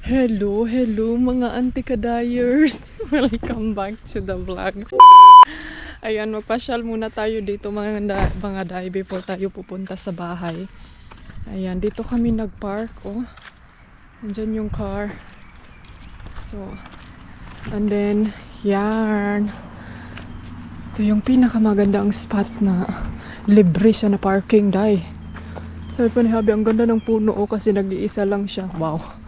Hello, hello mga anti-kadayers. Welcome back to the vlog. Ayan, magpasyal muna tayo dito mga day before tayo pupunta sa bahay. Ayan, dito kami nagpark. Oh, nandyan yung car. So, and then, yan. Ito yung pinakamagandang spot na libre siya na parking, day. Sabi pa ni Habi, ang ganda ng puno kasi nag-iisa lang siya. Wow.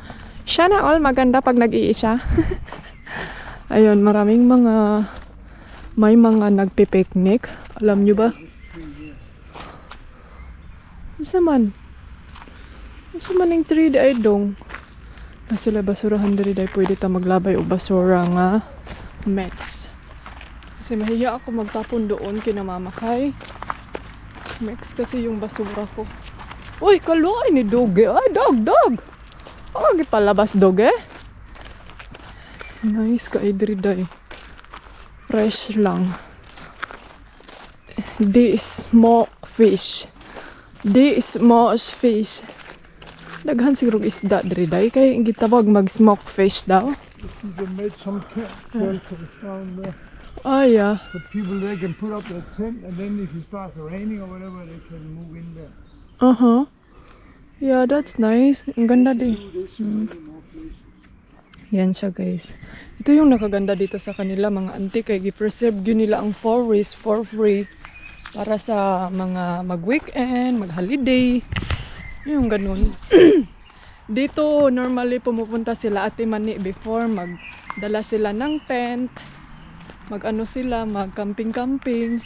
Siya na all maganda pag nag-iisa. Ayun, maraming may mga nagpe-picnic. Alam nyo ba? Isa man yung 3D ay dong. Na sila basurahan diri day pwede ta maglabay o basura nga Mex. Kasi mahiya ako magtapon doon kina mama kay Mex kasi yung basura ko. Uy, kaloy ni Doge. Ay, dog. Oh, gipalabas Doge. Nice ka idri day. Fresh lang. Di smoke fish. Daghan siguro isda diri day kay gitawag mag smoke fish daw. They made some shelters down there. Oh yeah. For people, they can put up their tent, and then if it starts raining or whatever, they can move in there. Uh-huh. Yeah, that's nice. Ang ganda din. Yan siya, guys. Ito yung nakaganda dito sa kanila, mga auntie. Kaya gi-preserve yun nila ang forest for free para sa mga mag-weekend, mag-holiday. Yung ganun. Dito, normally pumupunta sila Ate Mani before. Magdala sila ng tent. Mag-camping-camping.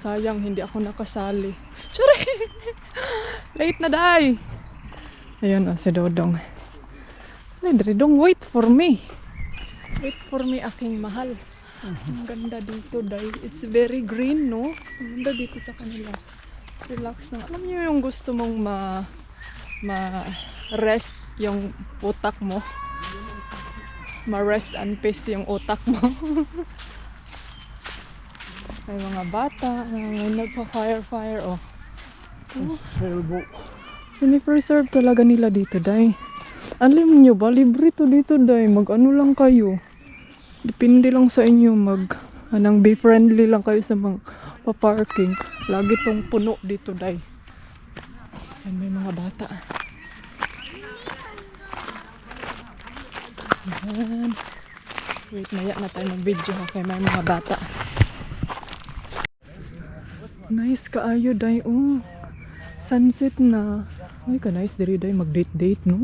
Sayang, hindi ako nakasali. Sorry! Late na, day! Ayun, si Dodong. Dodong, wait for me. Wait for me, aking mahal. Ang ganda dito, day. It's very green, no? Ang ganda dito sa kanila. Relax na. Alam niyo yung gusto mong ma-rest yung utak mo. Ma-rest and peace yung utak mo. May mga bata. May nagpa-fire, oh. Sailboat. Pini-preserve talaga nila dito, day. Alam nyo ba, libre to dito, day. Mag-ano lang kayo. Depende lang sa inyo. Anong be friendly lang kayo sa mga pa-parking. Lagi tong puno dito, day. Yan, may mga bata. Yan. Wait, maya na tayo mag-video. Okay, may mga bata. Nice kaayo, day. Oh. Sunset na. Ay, ka-nice diri day mag-date, no?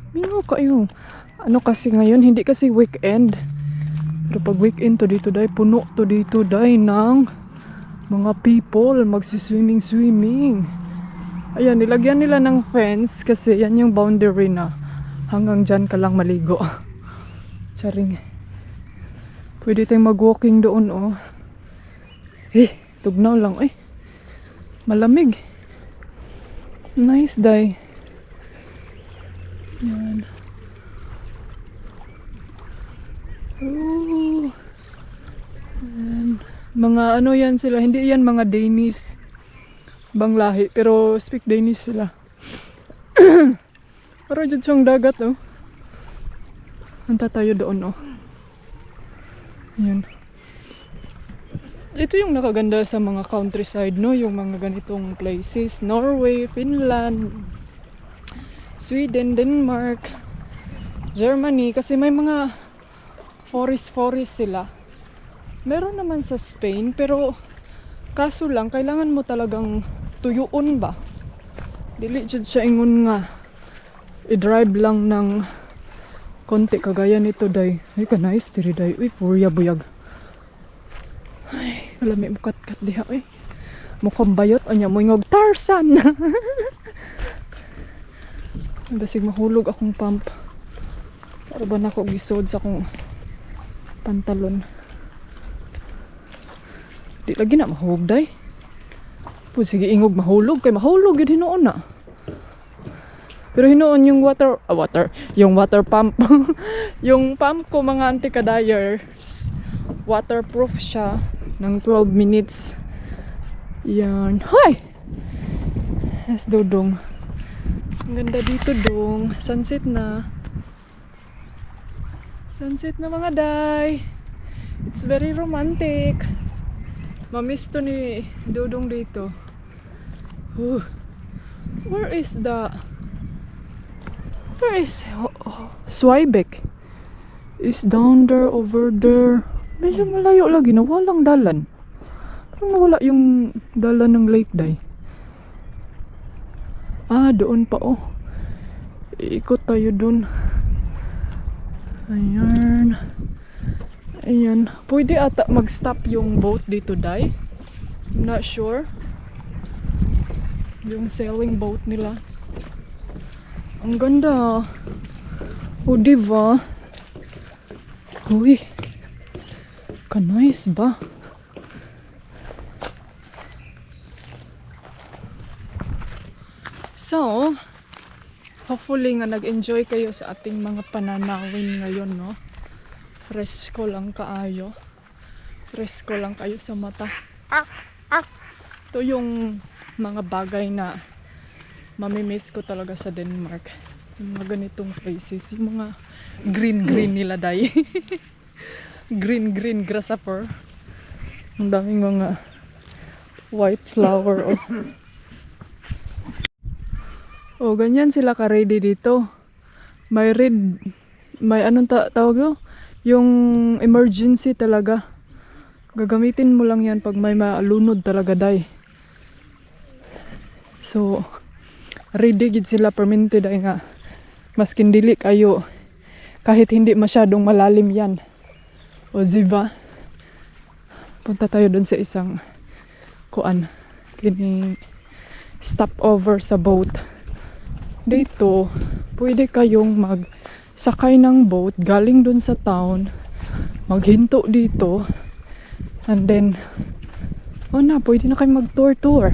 Mingo kayo. Ano kasi ngayon, hindi kasi weekend. Pero pag weekend to dito day, puno to dito day ng mga people magsi-swimming. Ayan, nilagyan nila ng fence kasi yan yung boundary na hanggang dyan ka lang maligo. Charing. Pwede tayong mag-walking doon, oh. Tugnaw lang, malamig. Nice day. Yan. Oh. Yan. Mga ano yan sila. Hindi yan mga Danish. Bang lahi. Pero speak Danish sila. Pero dyan siyang dagat, oh. Hanta tayo doon, oh. Yan. Ito yung nakaganda sa mga countryside, no? Yung mga ganitong places. Norway, Finland, Sweden, Denmark, Germany. Kasi may mga forest sila. Meron naman sa Spain, pero kaso lang, kailangan mo talagang tuyuon ba? Dili jud siya ingon nga i-drive lang ng konti kagaya nito, day. Ay, ka-nice, diri, day. Uy, purya buyag. Ay, kalami mo kat-kat diha, mukhang bayot, anya mo ingog Tarzan. Basig mahulog akong pump. Para ba na ako gisod sa akong pantalon. Di lagi na mahulog, day. Sige, ingog mahulog. Kay mahulog, yun hinoon na. Pero hinoon yung yung water pump. Yung pump ko, mga anti-kadayers, waterproof siya. Ng 12 minutes. Yan. Hoy! Yes, Dodong. Ang ganda dito dong. Sunset na. Sunset na mga day. It's very romantic. Mamiss to ni Dodong dito. Where is Swaybeck? Is down there, over there. Medyo malayo lagi na walang dalan. Parang nawala yung dalan ng Lake Day. Doon pa oh. Iikot tayo dun. Ayan. Ayan. Pwede ata mag-stop yung boat dito, Day. I'm not sure. Yung sailing boat nila. Ang ganda. O, diba? Uy. Ka-nice ba? So, hopefully nga nag-enjoy kayo sa ating mga pananawin ngayon, no? Presko lang kaayo. Presko lang kayo sa mata. Ito yung mga bagay na mamimiss ko talaga sa Denmark. Yung mga ganitong places. Yung mga green nila, Day. green grasshopper. Ang daming mga white flower, oh. Oh, ganyan sila ka-ready dito. May red, may anong tawag no? Yung emergency talaga. Gagamitin mo lang yan pag may malunod talaga, Day. So, ready gid sila perminted ay nga. Maskin dili kayo kahit hindi masyadong malalim yan. O ziva. Punta tayo dun sa isang kining stopover sa boat. Dito, pwede kayong magsakay ng boat galing dun sa town, maghinto dito, and then, pwede na kayo mag-tour.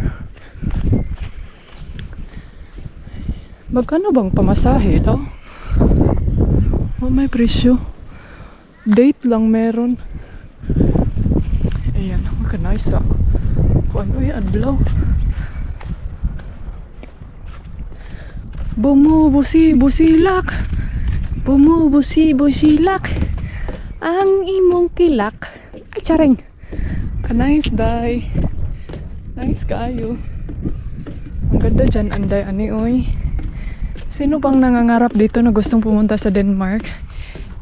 Magkano bang pamasahe daw? May presyo. Date lang meron. Ayan, magka-nice kung ano yung adlaw. Bumubusi-busilak, bumubusi-busilak ang imong kilak. Ay, charing. Nice, Day. Nice kayo. Ang ganda dyan, Anday, ani, oy. Sino bang nangangarap dito na gustong pumunta sa Denmark?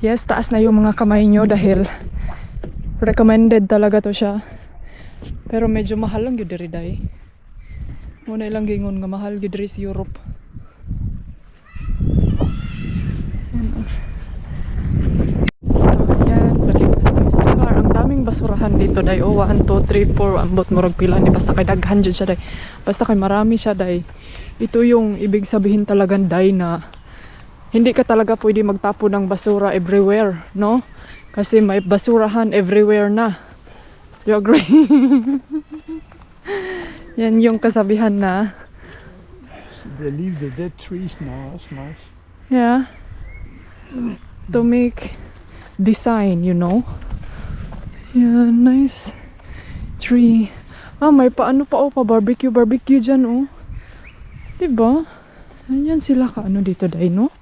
Yes, taas na yung mga kamay nyo dahil recommended talaga to siya. Pero medyo mahal lang yun diri, Day. Muna ilang gingon nga mahal yun diri sa Europe. Basurahan dito, Day. 1, 2, 3, 4 ambot murag pila ni basta kay daghan jud siya, Day. Basta kay marami siya, Day. Ito yung ibig sabihin talagang, Day, na hindi ka talaga pwede magtapo ng basura everywhere, no? Kasi may basurahan everywhere na. You agree? Yan yung kasabihan na they leave the dead trees now. That's nice. Yeah. To make design, you know. Yeah, nice tree. May paano pa pa barbecue dyan, oh. Diba? Ayan sila ka dito, Day, no?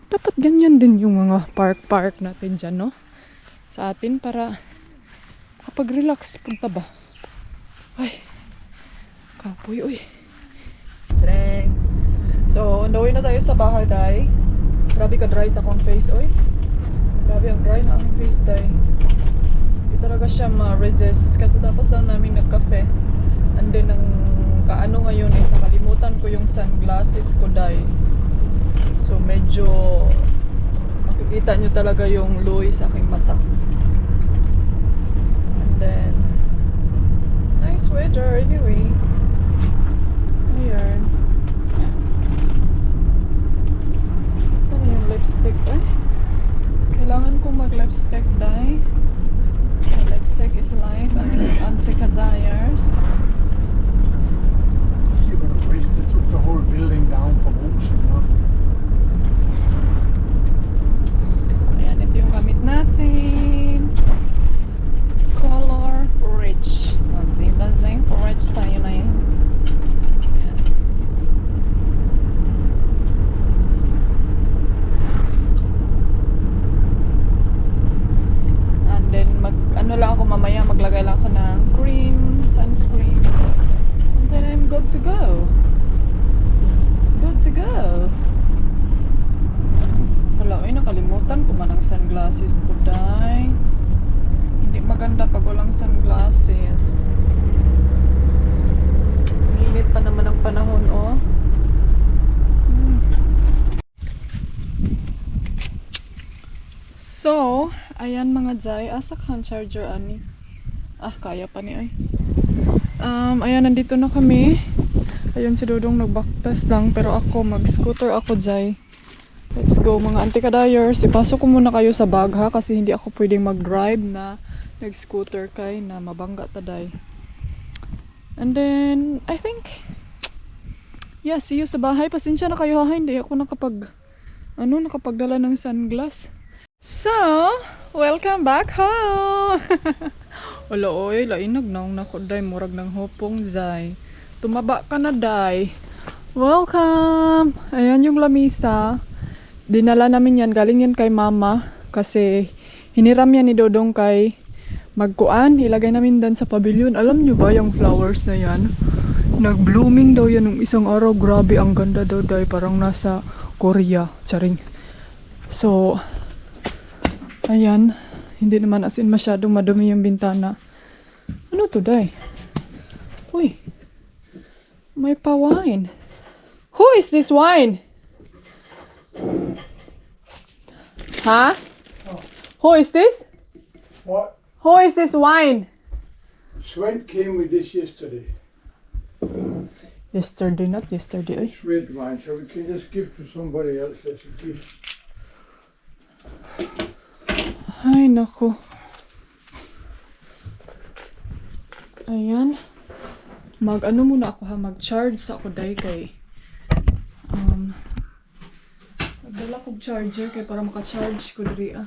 Dapat ganyan din yung mga park natin dyan, no? Sa atin para kapag relax punta ba. Ay, kapoy, uy. Dreng. So, on the way na tayo sa bahay, Day. Grabe ka dry sa akong face, uy. Grabe ang dry na ang face, Day. Talaga siya ma-resist. Katapos lang namin nagkafe. And then, ang kaano ngayon is nakalimutan ko yung sunglasses ko, Day. So, medyo makikita nyo talaga yung luy sa aking mata. And then, nice weather anyway. Ayan. Saan yung lipstick, eh? Kailangan kong mag-lipstick, Day. Lipstick is life and anti-desires. See what a waste. They took the whole building down from Olsen, huh? Ayan, ito yung gamit natin. Color rich. Ziba-zing rich tayo na yun. Ayan. nakalimutan ko man ang sunglasses ko, day. Hindi maganda pag walang sunglasses. Init pa naman ang panahon, oh. So, ayan mga day. Asa kang charger, ani? Kaya pa ni ay. Ayan, nandito na kami. Ayun si Dodong nagbaktas lang. Pero ako, mag-scooter ako, day. Let's go mga anti-kadayers. Ipasok ko muna kayo sa bag ha. Kasi hindi ako pwedeng mag-drive na nag-scooter kay na mabangga taday. And then, I think, yeah, see you sa bahay. Pasensya na kayo ha. Hindi ako nakapagdala ng sunglass. So, welcome back home! Wala oy, lainag naong nako day. Murag ng hopong zay. Tumaba ka na day. Welcome! Ayan yung lamisa. Dinala namin yan. Galing yan kay mama. Kasi hiniram yan ni Dodong kay magkuan. Ilagay namin dan sa pavilion. Alam nyo ba yung flowers na yan? Nag-blooming daw yan ng isang araw. Grabe, ang ganda daw day. Parang nasa Korea. Charing. So, ayan. Hindi naman as in masyadong madumi yung bintana. Ano to day? Uy. May pa-wine. Who is this wine? Huh? Oh. Who is this? What? Who is this wine? Swed came with this yesterday. Yesterday, not yesterday. Ay. Swed wine, so we can just give to somebody else as a gift. Ay, naku. Ayan. Mag-ano muna ako ha. Mag-charge sa ako day kay. Magdala kong charger kay para maka-charge ko diri ah.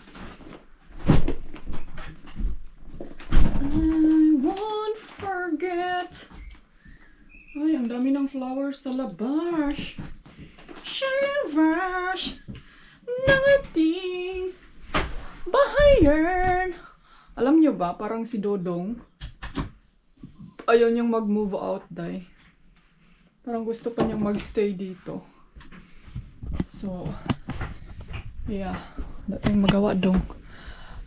I won't forget. Ay, ang dami ng flowers sa labas. Shivers ng ating bahayan. Alam nyo ba, parang si Dodong ayaw niyang mag-move out, day. Parang gusto pa niyang mag-stay dito. So, yeah. Wala tayong magawa, dong.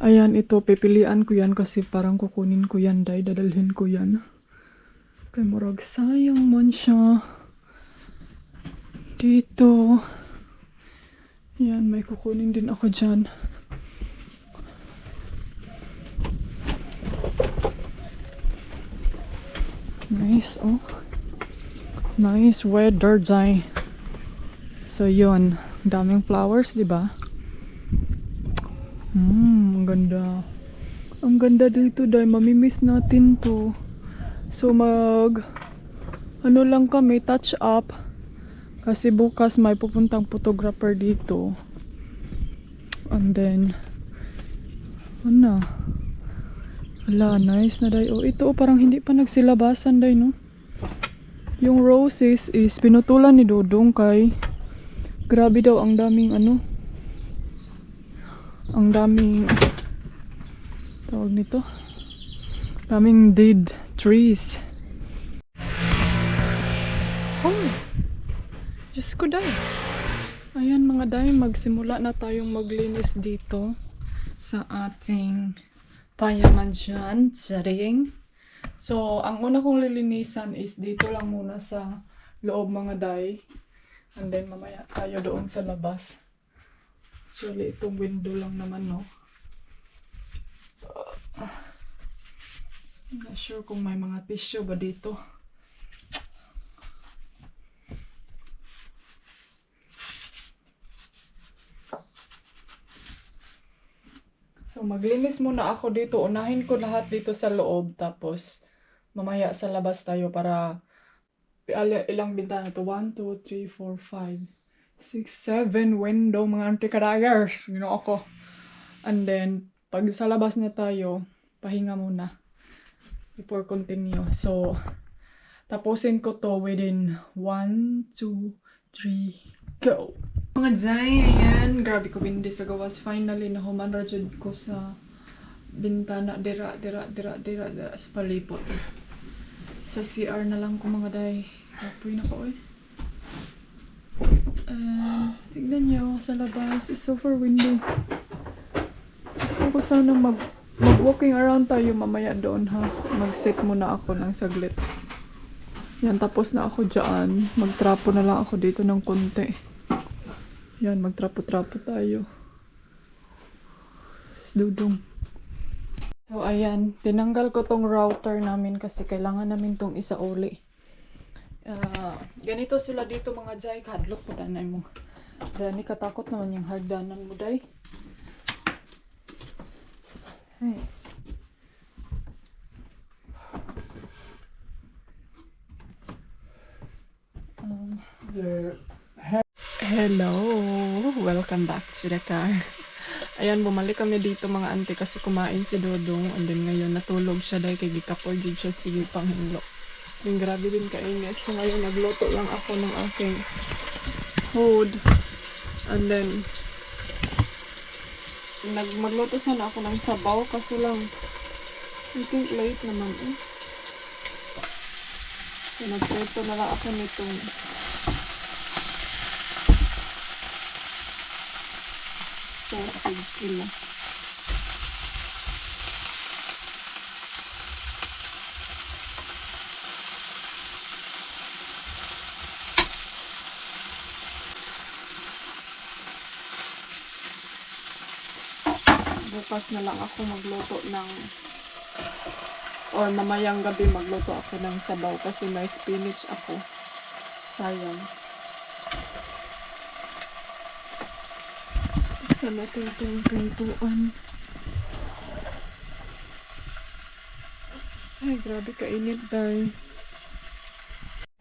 Ayan, ito. Pipilian ko yan kasi parang kukunin ko yan, day. Dadalhin ko yan. Kay murag sayang man siya. Dito. Yan, may kukunin din ako dyan. Nice, oh. Nice weather, day. So, yun. Daming flowers, di ba? Ang ganda. Ang ganda dito, day. Mamimiss natin to. So, ano lang kami, touch up. Kasi bukas may pupuntang photographer dito. And then, ano? Wala, nice na day. Oh, ito, parang hindi pa nagsilabasan, day, no? Yung roses is pinutulan ni Dodong kay grabe daw, ang daming ang daming tawag nito, daming dead trees. Oh, Diyos ko, day. Ayan mga day, magsimula na tayong maglinis dito sa ating payaman dyan, charing. So, ang una kong lilinisan is dito lang muna sa loob mga day. And then mamaya tayo doon sa labas. Actually, itong window lang naman, no? I'm not sure kung may mga tissue ba dito. So, maglinis muna ako dito. Unahin ko lahat dito sa loob. Tapos, mamaya sa labas tayo para ilang bintana to? 1, 2, 3, 4, 5, 6, 7 window, mga anti-kadayers. Ginawa ko. And then, pag sa labas na tayo, pahinga muna before continue. So, tapusin ko to within 1, 2, 3, go! Mga day, ayan, grabe ko windy sa gawas. Finally, nahuman rajud ko sa bintana, dira sa palipot. Sa CR na lang ko mga day. Kapoy na ko, eh. Tignan niyo sa labas. It's super windy. Gusto ko sana mag-walking around tayo mamaya doon ha. Mag-sit muna ako ng saglit. Yan, tapos na ako dyan. Magtrapo na lang ako dito ng konti. Yan, magtrapo-trapo tayo. Dudong. So, ayan. Tinanggal ko tong router namin kasi kailangan namin tong isauli. Ganito sila dito mga Jai. Kadlok po danay mo. Jani, katakot naman yung hagdanan mo, Day. Hey. Hello! Welcome back to the car. Ayan, bumalik kami dito mga auntie kasi kumain si Dodong. And then ngayon natulog siya dahil kay gikapor din siya sige panghinlo. Yung grabe din kainit. So ngayon nagluto lang ako ng aking food. And then magluto sana ako ng sabaw kasi lang I think late naman eh. So nagluto na lang ako nitong sausage sila. Bukas na lang ako magluto ng or mamayang gabi magluto ako ng sabaw kasi may spinach ako. Sayang. Buksan natin itong pintuan. Ay, grabe kainit dahil.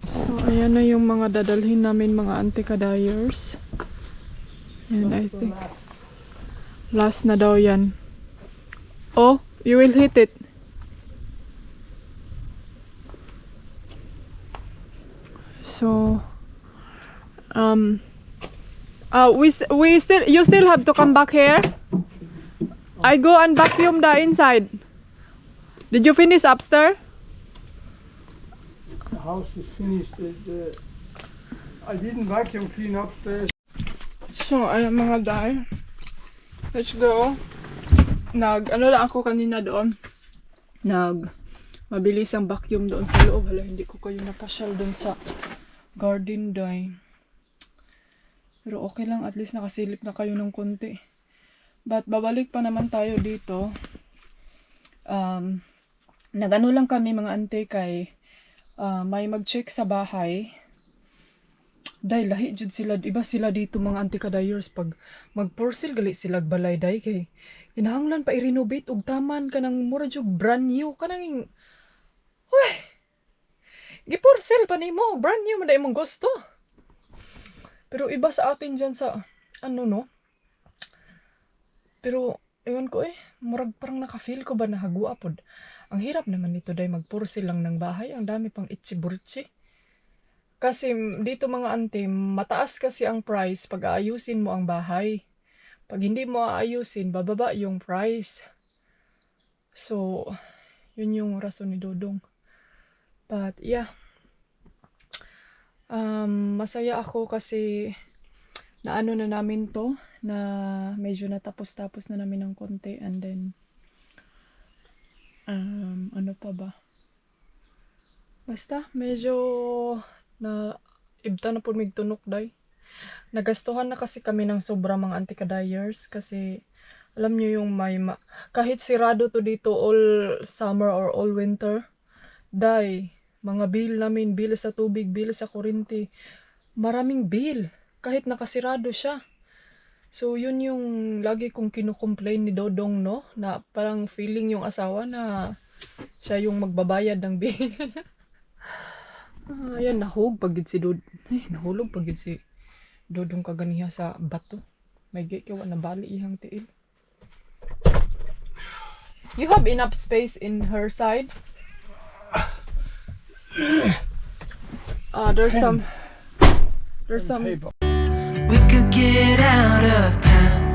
So, ayan na yung mga dadalhin namin mga anti-kadayers. Yan, I think. Last na daw yan. Oh, you will hit it. So, you still have to come back here. I go and vacuum the inside. Did you finish upstairs? The house is finished. I didn't vacuum clean upstairs. So, ayan mga day. Let's go. Ano lang ako kanina doon. Mabilis ang vacuum doon sa loob. Hala, hindi ko kayo napasyal doon sa garden day. Pero okay lang, at least nakasilip na kayo ng konti. But babalik pa naman tayo dito. Nagano lang kami mga ante kay may mag-check sa bahay. Dahil lahi jud sila, iba sila dito mga anti-kadayers pag mag-porcel gali sila balay day kay kinahanglan pa i-renovate og taman kanang mura jud brand new kanang gi-porcel pa nimo og brand new man imong gusto. Pero iba sa atin diyan sa ano no. Pero ewan ko murag parang naka-feel ko ba na hagua pod. Ang hirap naman nito day mag-porcel lang ng bahay, ang dami pang itsi-burtsi. Kasi dito mga ante, mataas kasi ang price pag aayusin mo ang bahay. Pag hindi mo aayusin, bababa yung price. So, yun yung rason ni Dodong. But yeah, masaya ako kasi naano na namin to, na medyo natapos-tapos na namin ng konti. And then, ano pa ba? Basta, medyo na ibta na po migtunok day. Nagastuhan na kasi kami ng sobra mga anti-kadayers kasi alam nyo yung kahit sirado to dito all summer or all winter, day, mga bill namin, bill sa tubig, bill sa kuryente, maraming bill kahit nakasirado siya. So yun yung lagi kong kinukomplain ni Dodong no, na parang feeling yung asawa na siya yung magbabayad ng bill. Ayan, nahulog pagid si nahulog pagid si Dodong kaganiha sa bato. May gikiwa na bali ihang tiil. You have enough space in her side? There's some We could get out of town,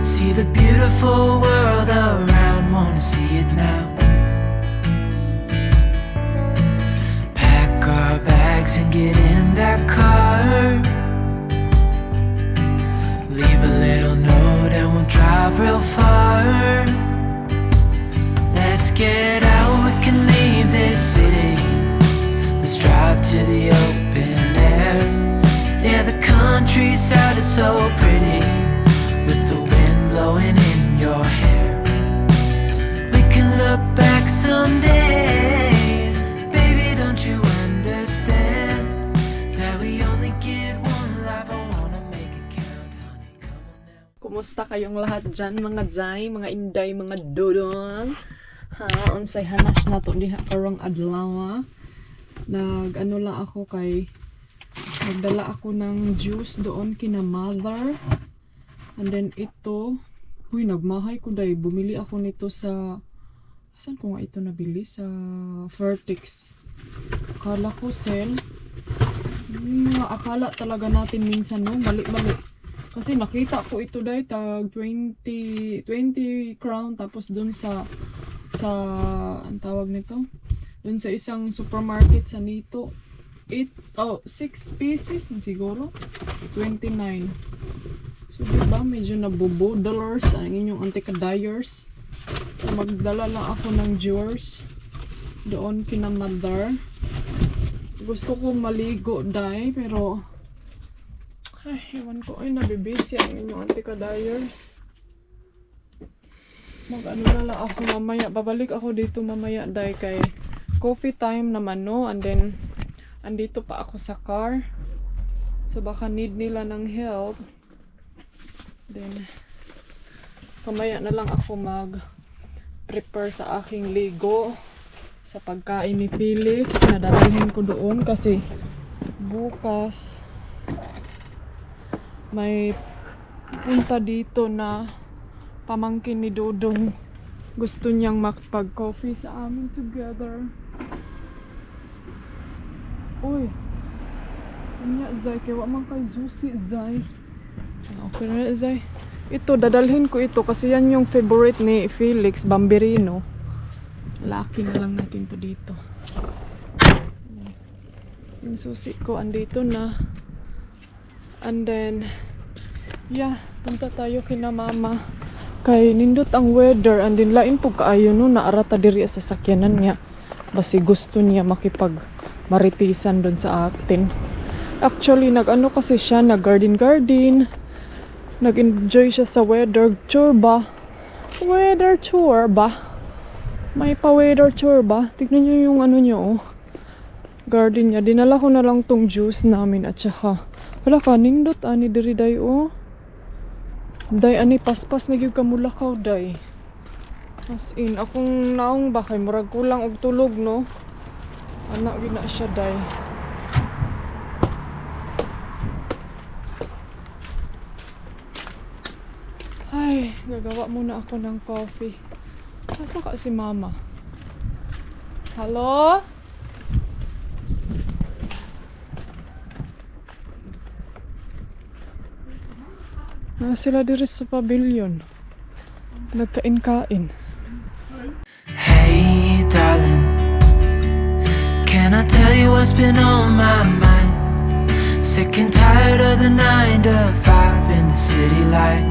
see the beautiful world around, wanna see it now. Pack our bags and get in that car, drive real far. Let's get out, we can leave this city. Let's drive to the open air. Yeah, the countryside is so pretty, with the wind blowing in your hair. We can look back someday. Baby, don't you understand that we only get one life? I wanna make it count, honey, come on now. Kumusta kayong lahat dyan, mga zay, mga inday, mga dodong? Ha, unsay hanas na to diha karong adlaw. Nag-ano lang ako kay nagdala ako ng juice doon kina mother. And then ito, huy, nagmahay ko day. Bumili ako nito sa, saan ko nga ito nabili? Sa Vertex. Akala ko sale. Akala talaga natin minsan, no? Mali-mali. Kasi nakita ko ito day, tag 20 crown. Tapos dun sa ang tawag nito? Dun sa isang supermarket sa Nito. 6 pieces siguro. 29. So, diba, medyo nabubo-dollars ang inyong anti-dyers. So, magdala lang ako ng jewels doon kina mother. Gusto kong maligo, day, pero ay, ewan ko, ay, nabibisi ang inyong anti-dyers. Mag-ano na lang ako mamaya. Babalik ako dito mamaya, day, kay coffee time naman, no? And then, andito pa ako sa car. So, baka need nila ng help. Then, kamaya na lang ako mag-prepare sa aking ligo sa pagkain ni Felix. Nadalhin ko doon kasi bukas may punta dito na pamangkin ni Dodong. Gusto niyang makipag-coffee sa amin together. Uy, kanya Zay, kaya wa man kay Zusi Zay. Okay na Zay. Ito, dadalhin ko ito kasi yan yung favorite ni Felix, Bambirino. Laki na lang natin to dito. Yung susi ko andito na. And then, yeah, punta tayo kina mama. Kay nindot ang weather and then lain po kaayo no, naarata diri sa sakyanan niya. Basi gusto niya maritisan doon sa atin. Actually, nag-ano kasi siya, nag-garden. Nag-enjoy siya sa weather tour ba? Weather tour ba? May pa-weather tour ba? Tignan nyo yung ano nyo, oh. Garden niya. Dinala ko na lang tong juice namin at saka wala ka, nindot ani diri day, oh. Day, ani paspas na gyud ka mulakaw, day. As in, akong naong ba kay murag kulang og tulog, no? Anak gina siya, day. Ay, gagawa muna ako ng coffee. Asa ka si mama? Hello? Sila diri sa pavilion. Nagkain-kain. Hey, darling, can I tell you what's been on my mind? Sick and tired of the 9 to 5 in the city light.